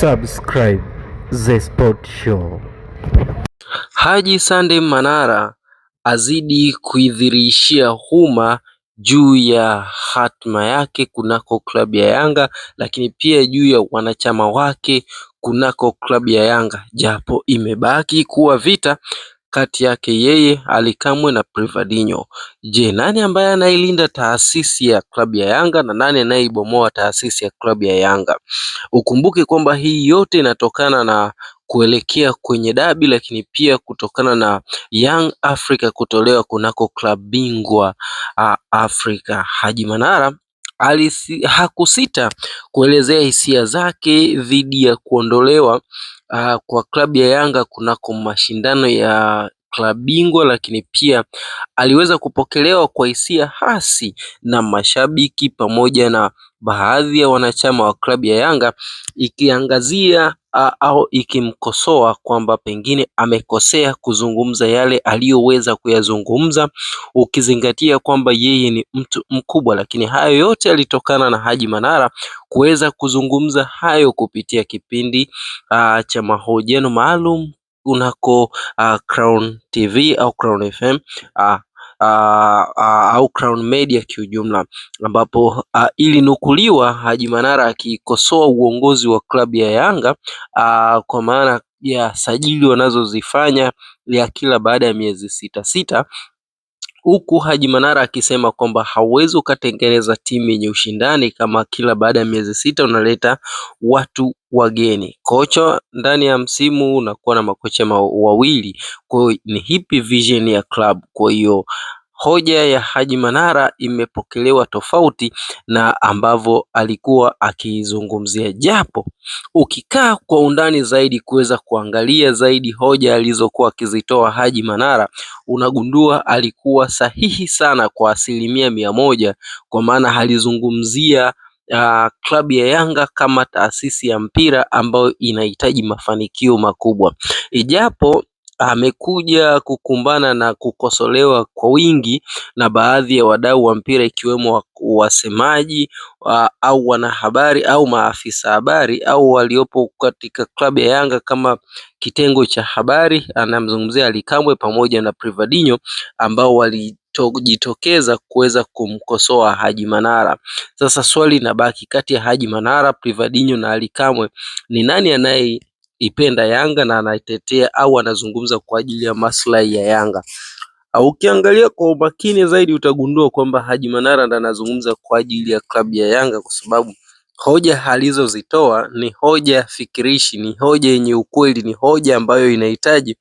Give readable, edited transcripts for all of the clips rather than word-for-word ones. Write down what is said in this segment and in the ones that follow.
Subscribe The Sport Show. Haji Sunday Manara azidi kuidhirishia umma juu ya hatma yake kunako klabu ya Yanga, lakini pia juu ya wanachama wake kunako klabu ya Yanga, japo imebaki kuwa vita kati yake yeye Ally Kamwe na Privadinho. Je, nani ambaye anailinda taasisi ya klabu ya Yanga na nani anayeibomoa taasisi ya klabu ya Yanga? Ukumbuke kwamba hii yote inatokana na kuelekea kwenye dabi, lakini pia kutokana na Young Africa kutolewa kunako klabu bingwa Afrika. Haji Manara hakusita kuelezea hisia zake dhidi ya kuondolewa kwa klabu ya Yanga kunako mashindano ya klabu bingwa, lakini pia aliweza kupokelewa kwa hisia hasi na mashabiki pamoja na baadhi ya wanachama wa klabu ya Yanga, ikiangazia au ikimkosoa kwamba pengine amekosea kuzungumza yale aliyoweza kuyazungumza, ukizingatia kwamba yeye ni mtu mkubwa. Lakini hayo yote yalitokana na Haji Manara kuweza kuzungumza hayo kupitia kipindi cha mahojiano maalum kunako Crown TV au Crown FM au Crown Media kiujumla, ambapo ilinukuliwa Haji Manara akikosoa uongozi wa klabu ya Yanga kwa maana ya sajili wanazozifanya ya kila baada ya miezi sita, huku Haji Manara akisema kwamba hauwezi ukatengeneza timu yenye ushindani kama kila baada ya miezi sita unaleta watu wageni. Kocha ndani ya msimu unakuwa na makocha wawili, kwa hiyo ni hipi vision ya club? Kwa hiyo hoja ya Haji Manara imepokelewa tofauti na ambavyo alikuwa akizungumzia, japo ukikaa kwa undani zaidi kuweza kuangalia zaidi hoja alizokuwa akizitoa Haji Manara, unagundua alikuwa sahihi sana kwa 100%, kwa maana alizungumzia klabu ya Yanga kama taasisi ya mpira ambayo inahitaji mafanikio makubwa, ijapo amekuja kukumbana na kukosolewa kwa wingi na baadhi ya wadau wa mpira ikiwemo wasemaji au wanahabari au maafisa habari au waliopo katika klabu ya Yanga kama kitengo cha habari. Anamzungumzia Ally Kamwe pamoja na Privadinho ambao walijitokeza kuweza kumkosoa Haji Manara. Sasa swali linabaki kati ya Haji Manara, Privadinho na Ally Kamwe, ni nani anayeipenda Yanga na anaitetea au anazungumza kwa ajili ya maslahi ya Yanga? Ukiangalia kwa umakini zaidi utagundua kwamba Haji Manara ndo anazungumza kwa ajili ya klabu ya Yanga, kwa sababu hoja alizozitoa ni hoja fikirishi, ni hoja yenye ukweli, ni hoja ambayo inahitaji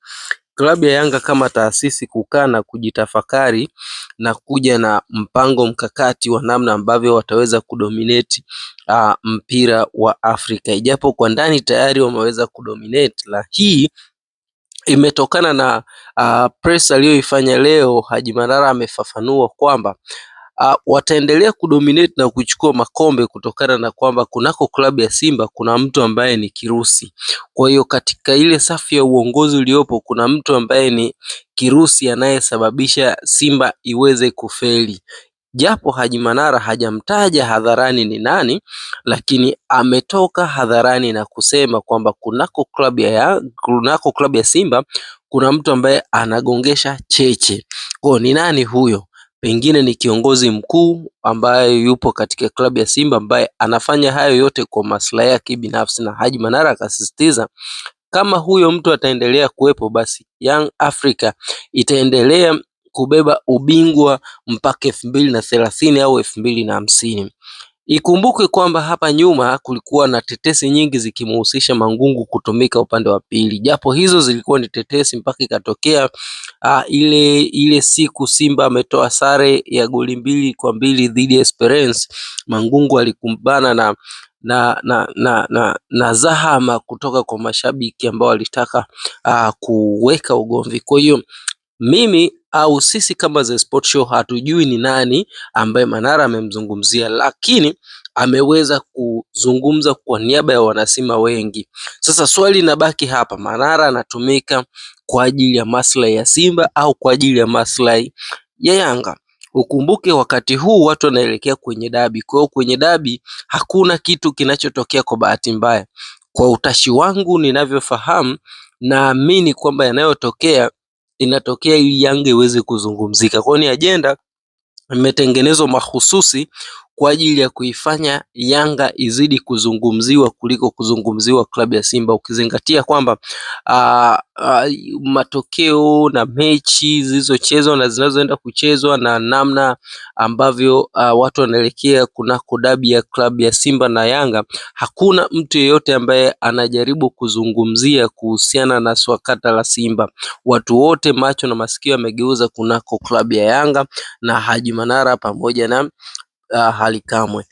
klabu ya Yanga kama taasisi kukaa na kujitafakari na kuja na mpango mkakati wa namna ambavyo wataweza kudominate mpira wa Afrika, ijapo kwa ndani tayari wameweza kudominate. La hii imetokana na press aliyoifanya leo. Haji Manara amefafanua kwamba wataendelea kudominate na kuchukua makombe kutokana na kwamba kunako klabu ya Simba kuna mtu ambaye ni kirusi. Kwa hiyo katika ile safu ya uongozi uliopo kuna mtu ambaye ni kirusi anayesababisha Simba iweze kufeli. Japo Haji Manara hajamtaja hadharani ni nani, lakini ametoka hadharani na kusema kwamba kunako klabu ya Simba kuna mtu ambaye anagongesha cheche. Kwa ni nani huyo? Pengine ni kiongozi mkuu ambaye yupo katika klabu ya Simba ambaye anafanya hayo yote kwa maslahi yake binafsi, na Haji Manara akasisitiza kama huyo mtu ataendelea kuwepo, basi Young Africa itaendelea kubeba ubingwa mpaka 2030 au 2050. Ikumbuke kwamba hapa nyuma kulikuwa na tetesi nyingi zikimhusisha Mangungu kutumika upande wa pili, japo hizo zilikuwa ni tetesi mpaka ikatokea ile siku Simba ametoa sare ya goli 2-2 dhidi ya Esperance. Mangungu alikumbana na zahama kutoka kwa mashabiki ambao walitaka kuweka ugomvi. Kwa hiyo mimi au sisi kama The Sport Show hatujui ni nani ambaye Manara amemzungumzia, lakini ameweza kuzungumza kwa niaba ya wanasimba wengi. Sasa swali linabaki hapa, Manara anatumika kwa ajili ya maslahi ya Simba au kwa ajili ya maslahi ya Yanga? Ukumbuke wakati huu watu wanaelekea kwenye dabi. Kwa hiyo kwenye dabi hakuna kitu kinachotokea kwa bahati mbaya. Kwa utashi wangu ninavyofahamu, naamini kwamba yanayotokea inatokea ili Yanga iweze kuzungumzika. Kwa hiyo ni ajenda imetengenezwa mahususi kwa ajili ya kuifanya Yanga izidi kuzungumziwa kuliko kuzungumziwa klabu ya Simba, ukizingatia kwamba matokeo na mechi zilizochezwa na zinazoenda kuchezwa na namna ambavyo watu wanaelekea kunako dabi ya klabu ya Simba na Yanga, hakuna mtu yeyote ambaye anajaribu kuzungumzia kuhusiana na swakata la Simba. Watu wote macho na masikio yamegeuza kunako klabu ya Yanga na Haji Manara pamoja na Ally Kamwe.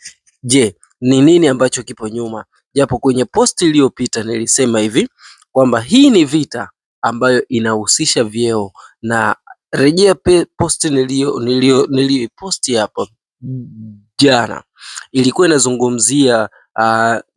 Je, ni nini ambacho kipo nyuma? Japo kwenye posti iliyopita nilisema hivi kwamba hii ni vita ambayo inahusisha vyeo, na rejea posti niliyoposti hapo jana, ilikuwa inazungumzia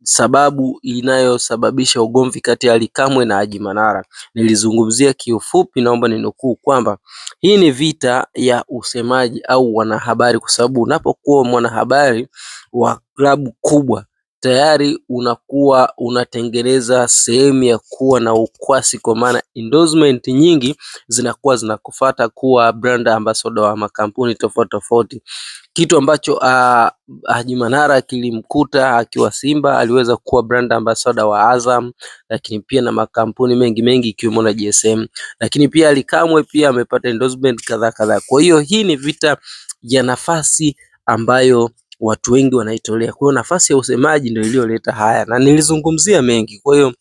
sababu inayosababisha ugomvi kati ya Ally Kamwe na Haji Manara. Nilizungumzia kiufupi, naomba ninukuu kwamba hii ni vita ya usemaji au wanahabari, kwa sababu unapokuwa mwanahabari wa klabu kubwa tayari unakuwa unatengeneza sehemu ya kuwa na ukwasi, kwa maana endorsement nyingi zinakuwa zinakufuata kuwa brand ambassador wa makampuni tofauti tofauti, kitu ambacho Haji Manara kilimkuta akiwa Simba. Aliweza kuwa brand ambassador wa Azam, lakini pia na makampuni mengi ikiwemo na GSM, lakini pia Ally Kamwe pia amepata endorsement kadhaa. Kwa hiyo hii ni vita ya nafasi ambayo watu wengi wanaitolea. Kwa hiyo nafasi ya usemaji ndio iliyoleta haya, na nilizungumzia mengi, kwa hiyo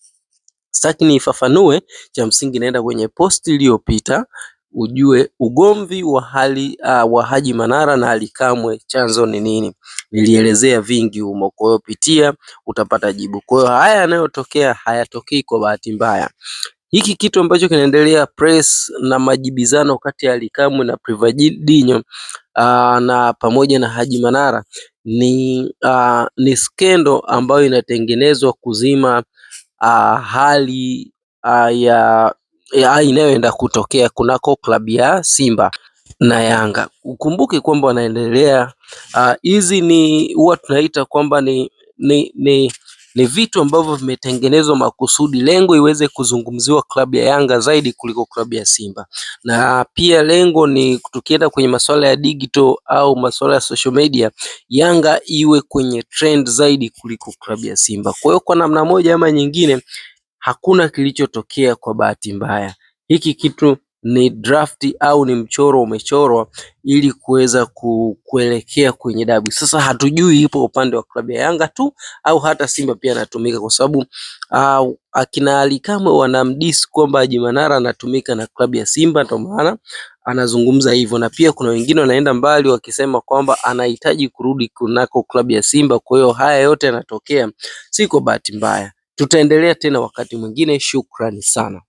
sitaki nifafanue. Cha msingi naenda kwenye posti iliyopita ujue ugomvi wa Haji Manara na Ally Kamwe chanzo ni nini. Nilielezea vingi humo, kwa hiyo pitia utapata jibu. Kwa hiyo haya yanayotokea hayatokei kwa bahati mbaya. Hiki kitu ambacho kinaendelea, press na majibizano kati ya Ally Kamwe na Privadinho na pamoja na Haji Manara ni skendo ambayo inatengenezwa kuzima hali ya inayoenda kutokea kunako klabu ya Simba na Yanga. Ukumbuke kwamba wanaendelea hizi ni huwa tunaita kwamba ni vitu ambavyo vimetengenezwa makusudi, lengo iweze kuzungumziwa klabu ya Yanga zaidi kuliko klabu ya Simba, na pia lengo ni tukienda kwenye masuala ya digital au masuala ya social media, Yanga iwe kwenye trend zaidi kuliko klabu ya Simba. Kwa hiyo kwa namna moja ama nyingine, hakuna kilichotokea kwa bahati mbaya. Hiki kitu ni drafti au ni mchoro umechorwa ili kuweza kuelekea kwenye dabi. Sasa hatujui ipo upande wa klabu ya Yanga tu au hata Simba pia anatumika, kwa sababu akina Ally Kamwe wanamdisi kwamba Haji Manara anatumika na klabu ya Simba, ndio maana anazungumza hivyo, na pia kuna wengine wanaenda mbali wakisema kwamba anahitaji kurudi kunako klabu ya Simba. Kwa hiyo haya yote yanatokea si kwa bahati mbaya. Tutaendelea tena wakati mwingine. Shukrani sana.